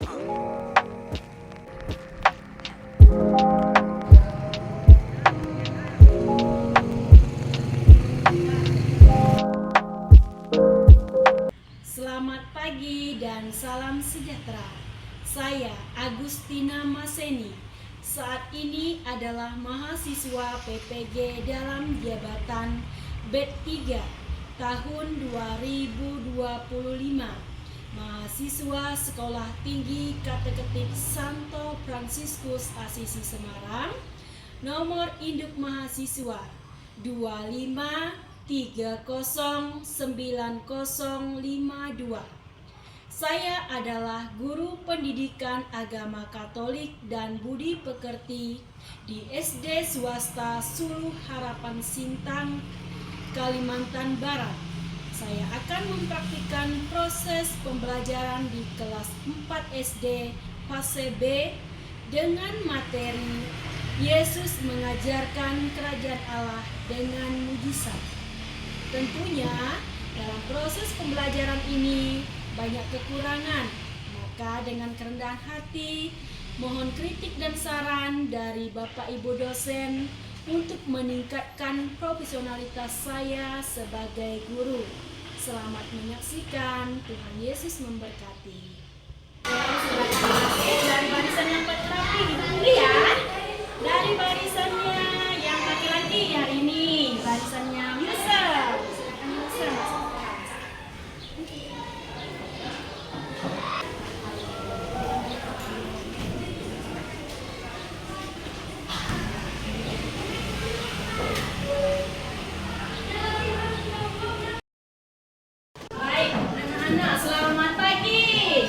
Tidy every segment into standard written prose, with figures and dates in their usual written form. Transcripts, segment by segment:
Selamat pagi dan salam sejahtera. Saya Agustina Maseni. Saat ini adalah mahasiswa PPG dalam jabatan B3 tahun 2025. Mahasiswa Sekolah Tinggi Kateketik Santo Fransiskus Asisi Semarang. Nomor induk mahasiswa 25309052. Saya adalah guru pendidikan agama Katolik dan budi pekerti di SD swasta Suluh Harapan Sintang, Kalimantan Barat. Saya akan mempraktikkan proses pembelajaran di kelas 4 SD fase B dengan materi Yesus mengajarkan kerajaan Allah dengan mujizat. Tentunya dalam proses pembelajaran ini banyak kekurangan, maka dengan kerendahan hati mohon kritik dan saran dari Bapak Ibu dosen untuk meningkatkan profesionalitas saya sebagai guru. Selamat menyaksikan, Tuhan Yesus memberkati. Dari barisan yang rapi dulu ya. Dari barisannya yang laki-laki hari ini, barisannya Musa. Silakan Musa masuk kelas. Baik, anak-anak, selamat pagi.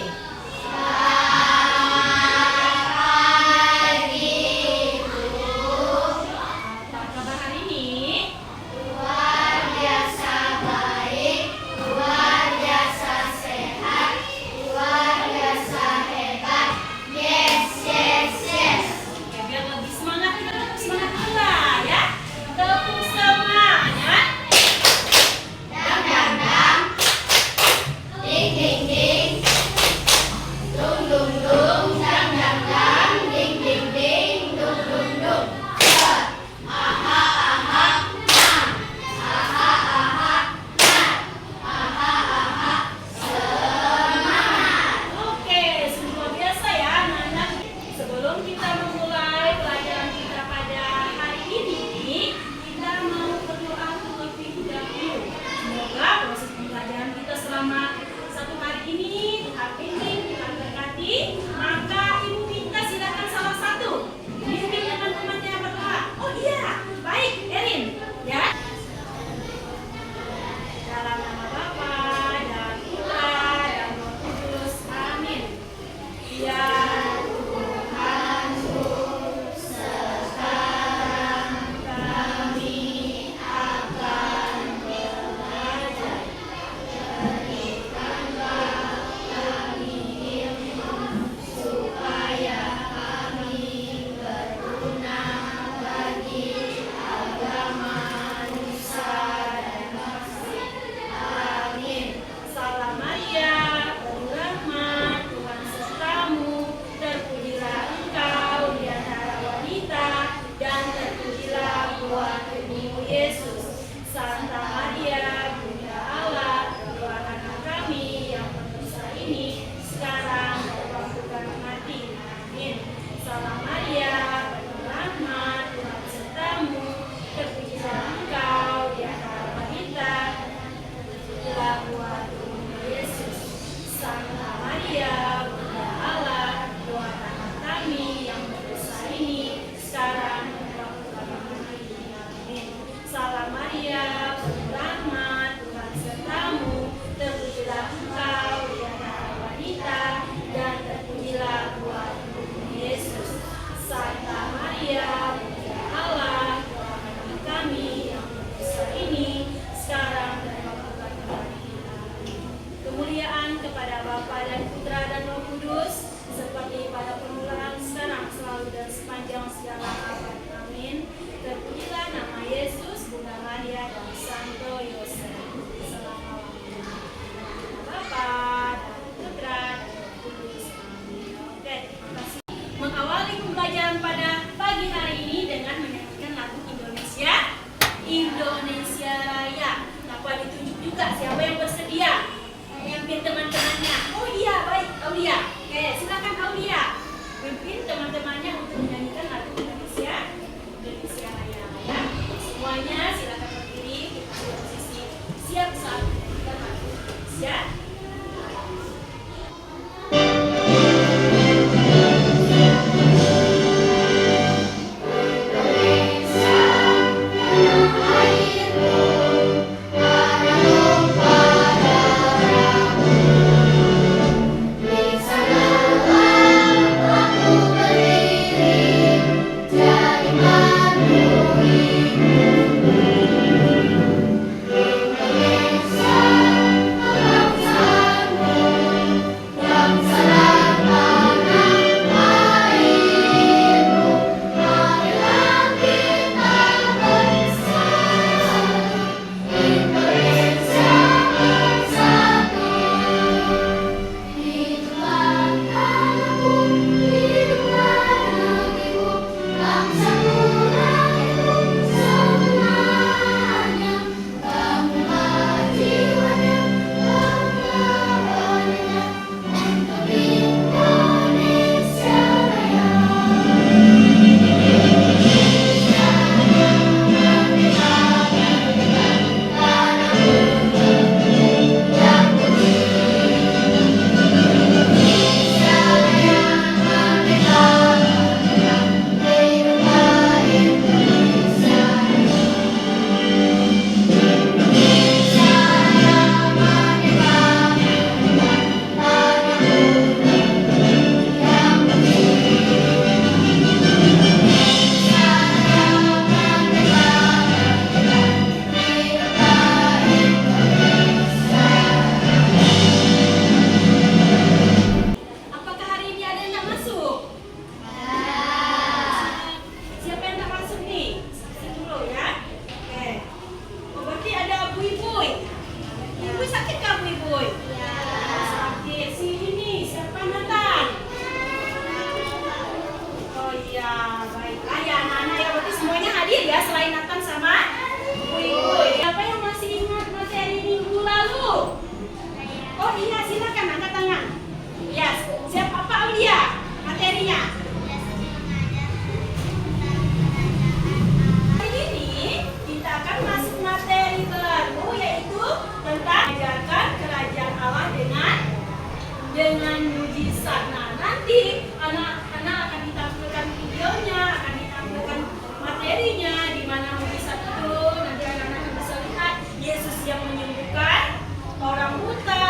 nanti anak-anak akan ditampilkan videonya, akan ditampilkan materinya di mana mujizat itu. Nanti anak-anak bisa lihat Yesus yang menyembuhkan orang buta,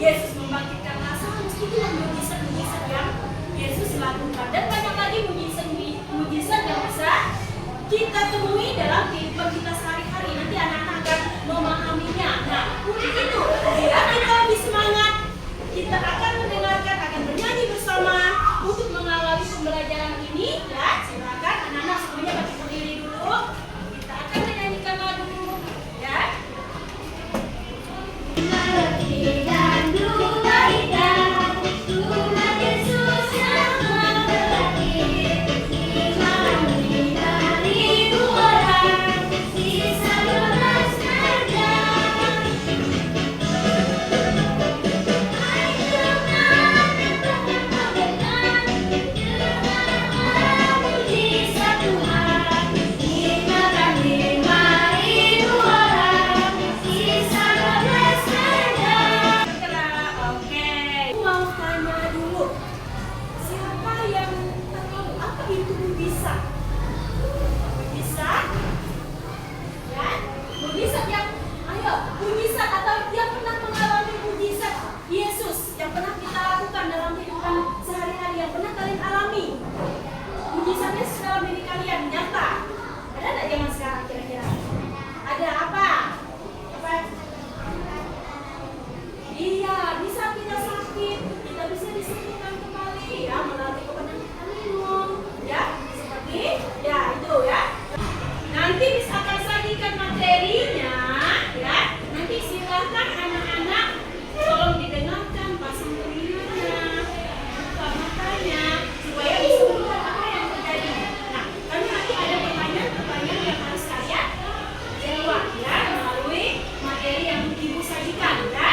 Yesus membangkitkan Lazarus. Itulah mujizat-mujizat yang Yesus lakukan, dan banyak lagi mujizat yang bisa kita temui dalam kehidupan kita sehari-hari. Nanti anak-anak akan memahaminya. Nah, untuk itu ya kita lebih semangat, kita akan mendengarkan, akan bernyanyi bersama untuk mengawali pembelajaran ini. Ya, silakan anak-anak semuanya berdiri dulu. Kita akan menyanyikan lagu, ya. Dan dua indah, Tuhan Yesus yang membangkit, imani dari orang, sisa 12 kerajaan. Hai Tuhan yang terkenal dengan mujizat Tuhan, ingatkan 5.000 orang, sisa 12 kerajaan. Oke, mau tanya dulu, siapa yang tahu apa itu mujizat? Mujizat? Ya, mujizat yang, ayo, mujizat atau yang pernah mengalami mujizat Yesus yang pernah kita lakukan dalam kehidupan sehari-hari, yang pernah kalian alami. Mujizat Yesus dalam diri kalian nyata. Ada nggak zaman sekarang kira-kira? Ada apa? Apa? Iya, di saat kita sakit, kita bisa disembuhkan kembali ya melalui kebenaran kita minum, ya seperti ya itu ya. Nanti bisa akan sajikan materinya, ya. Nanti silakan anak-anak tolong didengarkan, pasang telinganya, buka matanya, supaya bisa melihat apa yang terjadi. Nah, karena nanti ada pertanyaan-pertanyaan yang harus kalian jawab ya melalui materi yang ibu sajikan, ya.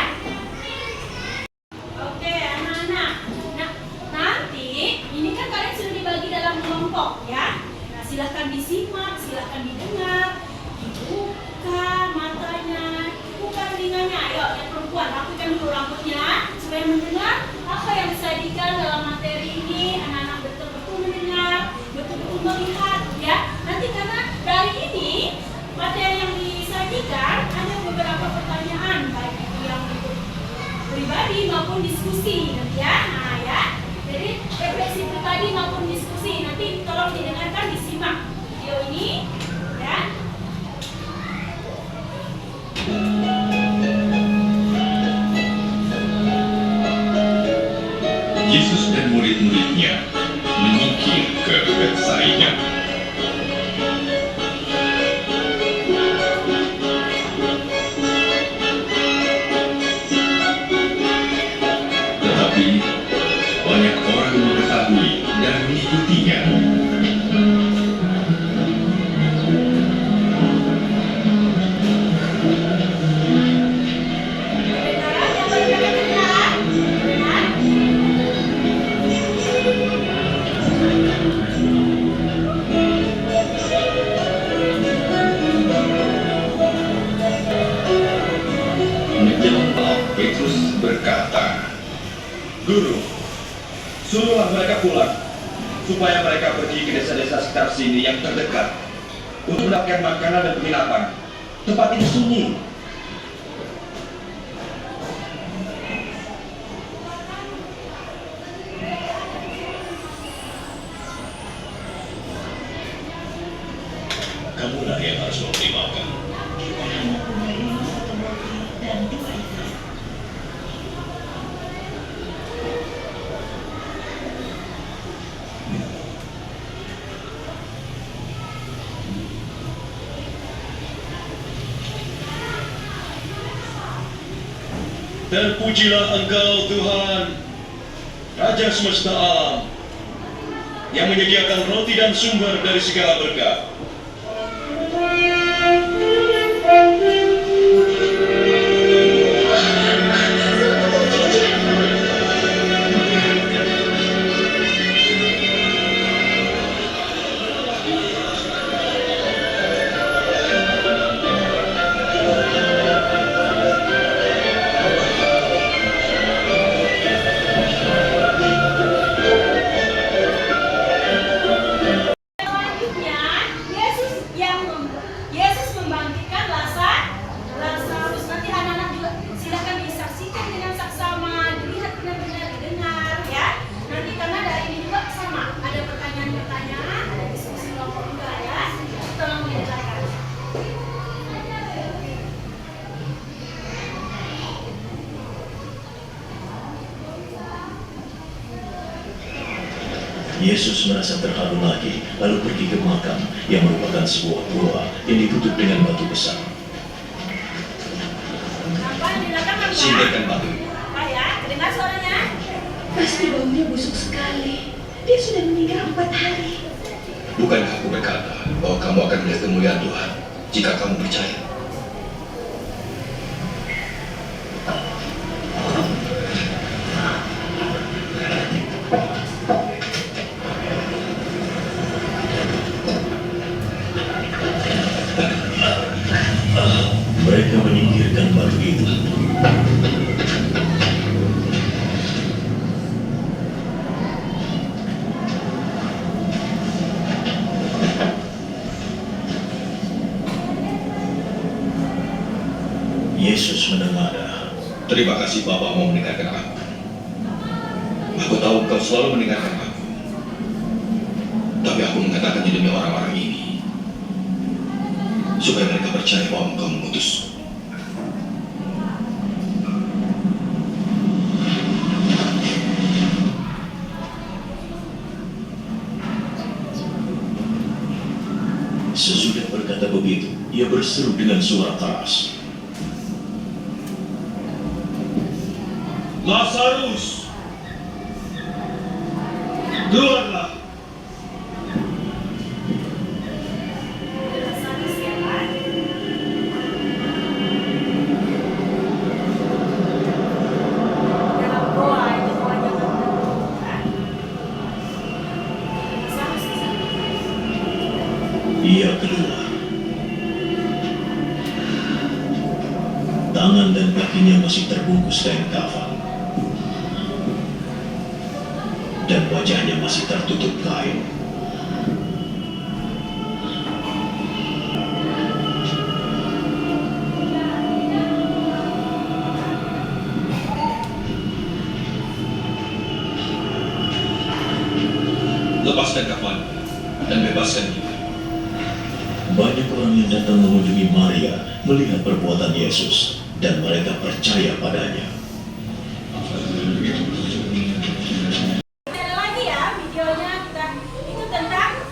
Oke, anak-anak. Nah, nanti ini kan kalian sudah dibagi dalam kelompok ya. Nah, silahkan disimak, silahkan didengar, dibuka matanya, buka telinganya. Ayo, yang perempuan, rapikan dulu rambutnya supaya mendengar apa yang disajikan dalam materi ini. Anak-anak betul-betul mendengar, betul-betul melihat ya. Nanti karena dari ini materi yang disajikan ada beberapa pertanyaan, baik itu yang untuk pribadi maupun diskusi nanti ya. Nah ya, jadi refleksi pribadi maupun diskusi nanti tolong didengarkan, disimak video ini ya. Yesus dan murid-muridnya menyingkir ke Betsaida. Tetapi banyak orang mengetahui dan mengikutinya. Kebenaran yang berkata benar, benar. Menjelang malam, Petrus berkata, Guru, suruhlah mereka pulang, supaya mereka pergi ke desa-desa sekitar sini yang terdekat untuk mendapatkan makanan dan penginapan. Tempat ini sunyi. kamulah yang harus memberi makan. Terpujilah Engkau Tuhan, Raja semesta alam, yang menyediakan roti dan sumber dari segala berkat. Yesus merasa terharu lagi, lalu pergi ke makam yang merupakan sebuah gua yang ditutup dengan batu besar. Apa yang dilakukan, Pak? Singkirkan batu. Apa ya? Kedengar suaranya? Pasti baunya busuk sekali. Dia sudah meninggal 4 hari. Bukankah aku berkata bahwa kamu akan melihat kemuliaan Tuhan jika kamu percaya? Mereka menyingkirkan batu itu. Yesus menengadah. Terima kasih Bapak mau mendengarkan aku. Aku tahu kau selalu mendengarkan aku. Tapi aku mengatakannya demi orang-orang ini, supaya mereka percaya bahwa Engkau mengutus. Sesudah berkata begitu, ia berseru dengan suara keras. Lazarus, keluarlah. Lazarus ya, Pak? Dalam goa, itu goanya kan? Lazarus di sana. Ia keluar. Tangan dan kakinya masih terbungkus kain kafan. Dan wajahnya masih tertutup kain. Lepaskan kafan dan bebaskan dia. Banyak orang yang datang mengunjungi Maria melihat perbuatan Yesus dan mereka percaya padanya. Ada lagi ya videonya, kita itu tentang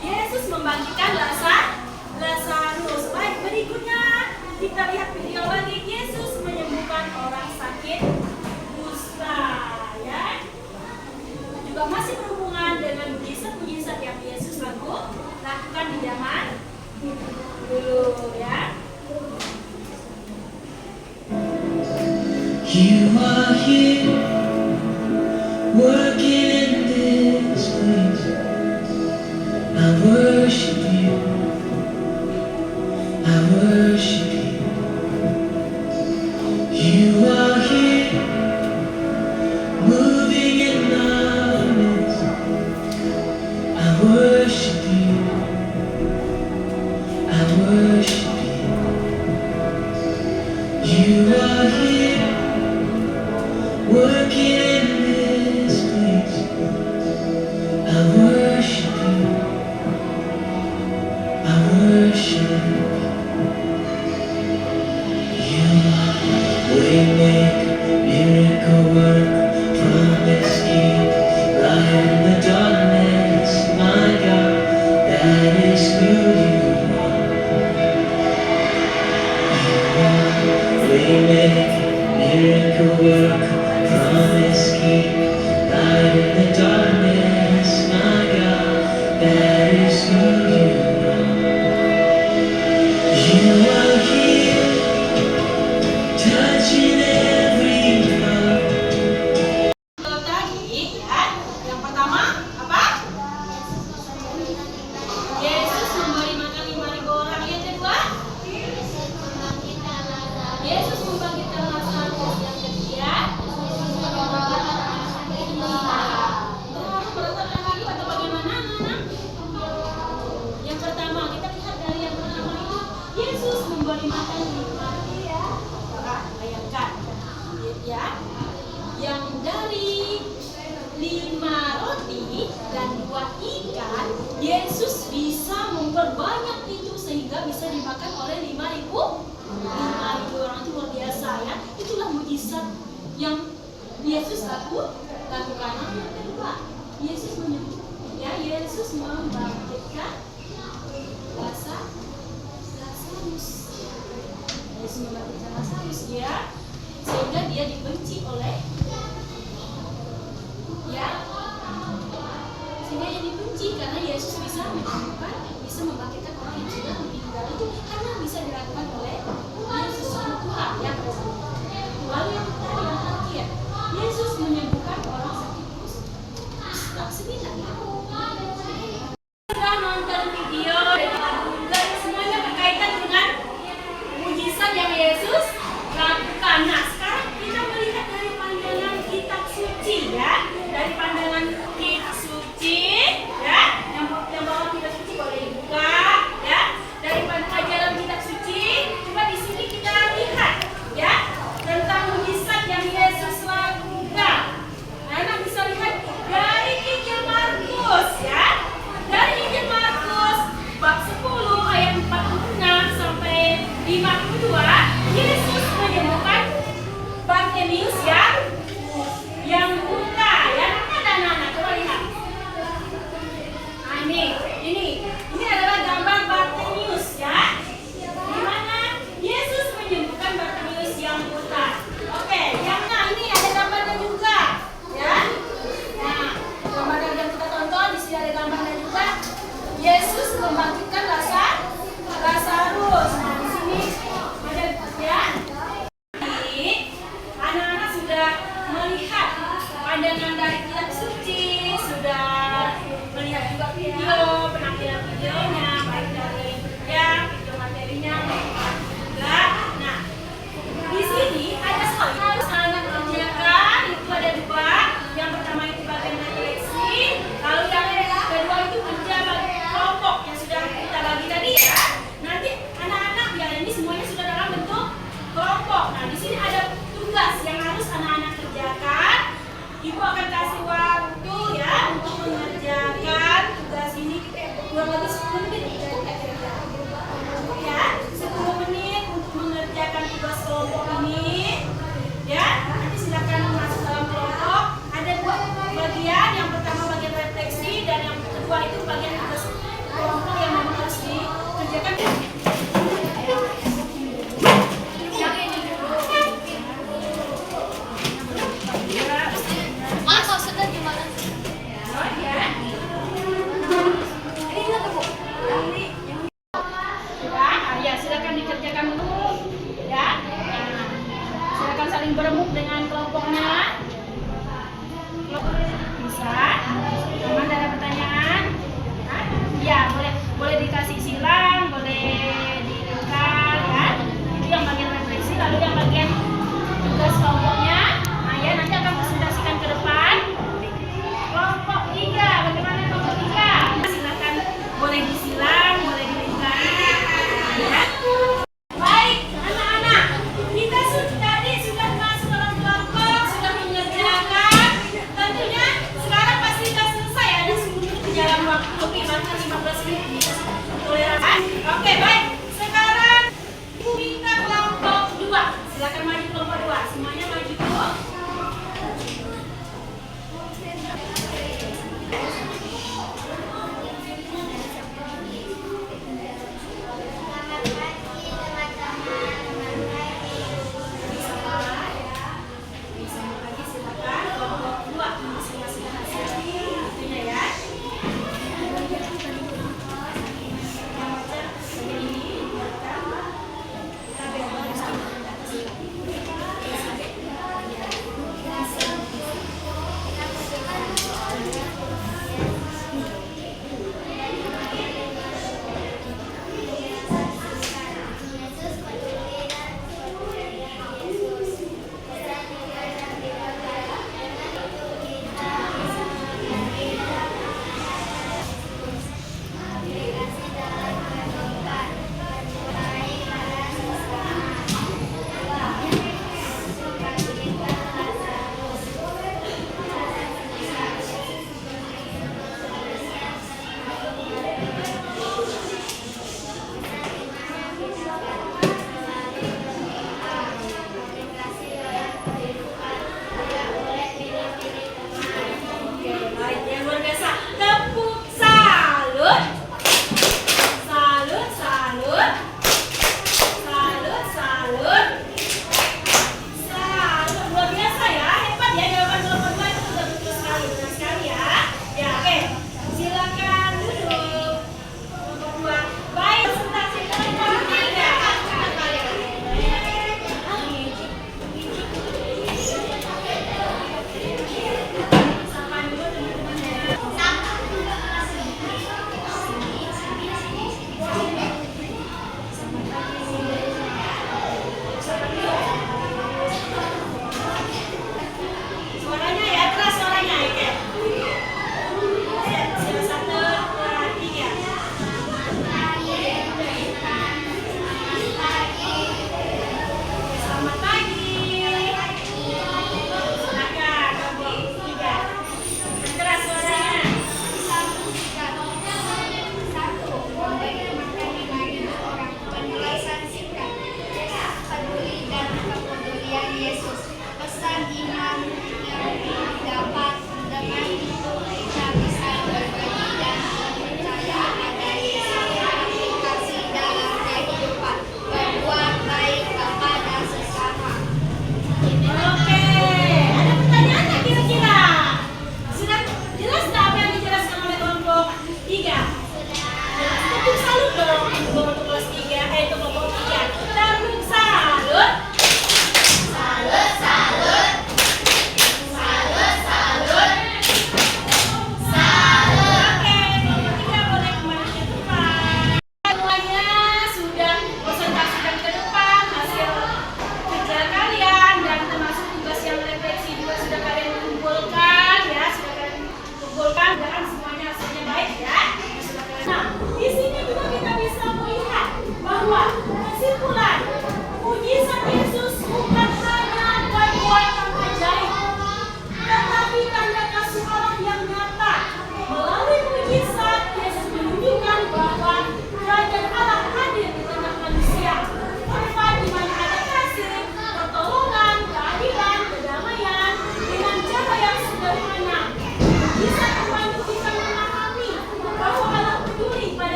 Yesus membangkitkan Lazarus. Baik, berikutnya kita lihat video lagi, Yesus menyembuhkan orang sakit kusta ya. Juga masih berhubungan dengan mujizat-mujizat yang Yesus lakukan di zaman dulu ya. You are here, working in this place. I worship you. I worship you. You are here, moving in our midst. I worship you. I worship you. You are here, working in this place. I worship you. I worship you. You are waymaker, miracle worker, promise keeper, light in the darkness. My God, that is who you are. You are waymaker, miracle worker, promise keeper, light in the darkness. My God, that is who you are. You are here, touching every heart. Tadi ya, yang pertama apa? Yesus memberi makan 5.000 orang. Yang kedua, Yesus membangkitkan Lazarus. Yang ketiga, berkata lagi atau bagaimana, anak-anak? Yang pertama, kita lihat dari yang pertama itu, Yesus memberi makan 5.000 orang. Bayangkan, ya, yang dari 5 roti dan 2 ikan, Yesus bisa memperbanyak itu sehingga bisa dimakan oleh 5.000 orang. Itu luar biasa ya. Itulah mujizat yang Yesus lakukan. Yang kedua, Yesus Yesus membangkitkan Lazarus. Yesus membangkitkan Lazarus ya, sehingga dia dibenci oleh sehingga dia dibenci karena Yesus bisa membangkitkan orang yang sudah meninggal itu karena bisa dilakukan oleh Yesus Tuhan ya. Lalu yang terakhir, Yesus menyembuhkan orang sakit kusta sembilan. Sudah nonton video dan semuanya berkaitan dengan mujizat yang Yesus lakukan. Nah, sekarang kita melihat dari pandangan kitab suci ya, dari pandangan kitab suci ya, yang bawa kitab suci boleh dibuka ya, dari ajaran kitab suci. Coba di sini kita lihat ya tentang mujizat yang Yesus lakukan. Anak bisa lihat dari Injil Markus ya, dari Injil Markus bab 10 ayat 46 sampai 52, Yesus menyembuhkan Bartimius yang buta ya. Ada anak-anak, coba lihat. Nah, ini adalah gambar Bartimius ya, di mana Yesus menyembuhkan Bartimius yang buta. Oke, ini ada gambarnya juga ya. Nah, gambar yang kita tonton di sini ada gambarnya juga. Yesus membangkitkan Lazarus. Nah, di sini ada ya. Anak-anak sudah melihat pandangan dari kitab suci, sudah melihat juga video, penampilan videonya, baik dari video materinya juga. Nah, di sini ada harus anak kerjakan, itu ada dua. Yang pertama itu bagian refleksi, lalu yang kedua itu kerja bagi kelompok yang sudah kita bagi tadi ya. Nanti anak-anak ya, ini semuanya sudah dalam bentuk kelompok. Nah, di sini ada tugas yang harus anak-anak kerjakan. Ibu akan kasih waktu ya untuk mengerjakan tugas ini kurang lebih 10 menit ya, 10 menit untuk mengerjakan tugas kelompok ini ya. Nanti silakan masuk dalam kelompok. Ada dua bagian, yang pertama bagian refleksi dan yang kedua itu bagian tugas kelompok yang memang harus dikerjakan. Ya, silakan dikerjakan dulu ya. Nah,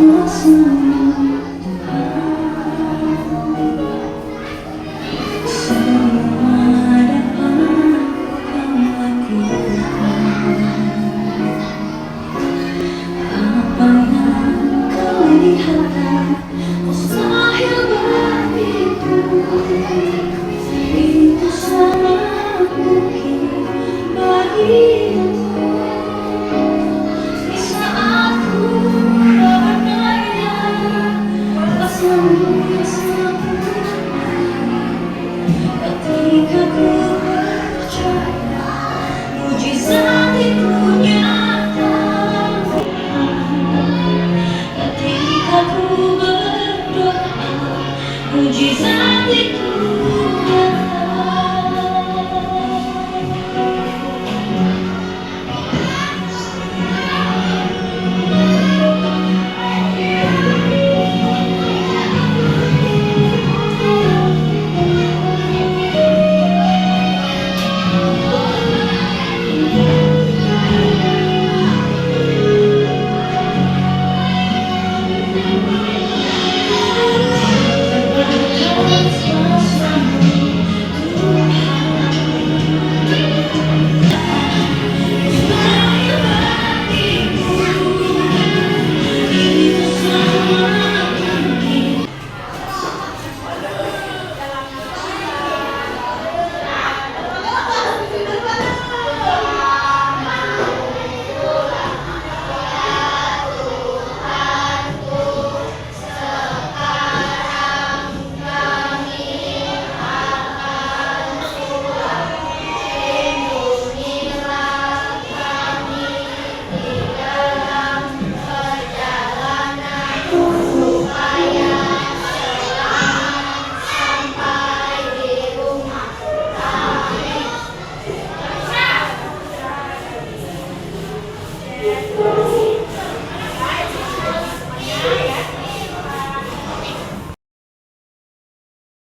Semua